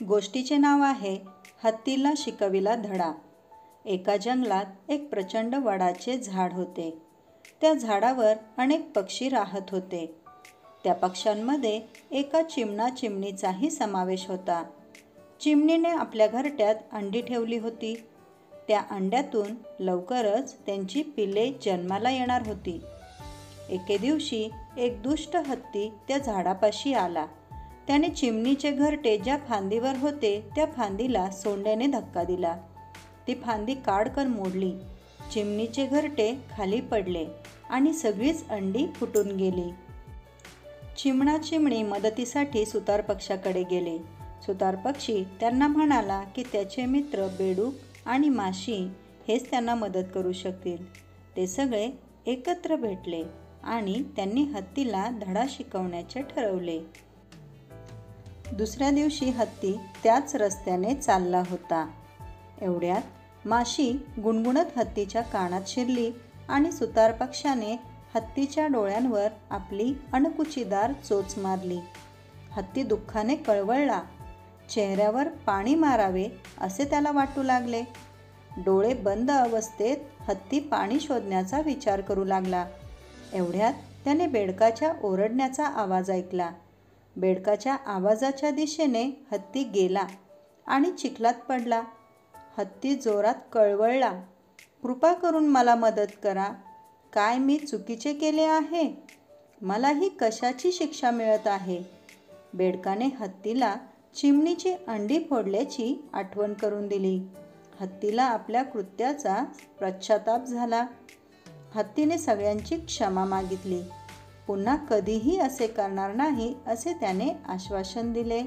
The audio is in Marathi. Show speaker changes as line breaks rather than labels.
गोष्टीचे नाव आहे हत्तीला शिकविला धडा. एका जंगलात एक प्रचंड वडाचे झाड होते. त्या झाडावर अनेक पक्षी राहत होते. त्या पक्ष्यांमध्ये एका चिमणा चिमणीचाही समावेश होता. चिमणीने आपल्या घरट्यात अंडी ठेवली होती. त्या अंड्यातून लवकरच त्यांची पिले जन्माला येणार होती. एके दिवशी एक दुष्ट हत्ती त्या झाडापाशी आला. त्याने चिमणीचे घरटे ज्या फांदीवर होते त्या फांदीला सोंड्याने धक्का दिला. ती फांदी काडकन मोडली. चिमणीचे घरटे खाली पडले आणि सगळीच अंडी फुटून गेली. चिमणा चिमणी मदतीसाठी सुतार पक्षाकडे गेले. सुतार पक्षी त्यांना म्हणाला की त्याचे मित्र बेडूक आणि माशी हेच त्यांना मदत करू शकतील. ते सगळे एकत्र भेटले आणि त्यांनी हत्तीला धडा शिकवण्याचे ठरवले. दुसऱ्या दिवशी हत्ती त्याच रस्त्याने चालला होता. एवढ्यात माशी गुणगुणत हत्तीच्या कानात शिरली आणि सुतार पक्षाने हत्तीच्या डोळ्यांवर आपली अणकुचीदार चोच मारली. हत्ती दुःखाने कळवळला. चेहऱ्यावर पाणी मारावे असे त्याला वाटू लागले. डोळे बंद अवस्थेत हत्ती पाणी शोधण्याचा विचार करू लागला. एवढ्यात त्याने बेडकाच्या ओरडण्याचा आवाज ऐकला. बेडकाच्या आवाजाच्या दिशेने हत्ती गेला आणि चिखलात पडला. हत्ती जोरात कळवळला, कृपा करून मला मदत करा. काय मी चुकीचे केले आहे? मला ही कशाची शिक्षा मिळत आहे? बेडकाने हत्तीला चिमणीची अंडी फोडल्याची आठवण करून दिली. हत्तीला आपल्या कृत्याचा पश्चाताप झाला. हत्तीने सगळ्यांची क्षमा मागितली. पुन्हा कधीही असे करणार नाही असे त्याने आश्वासन दिले.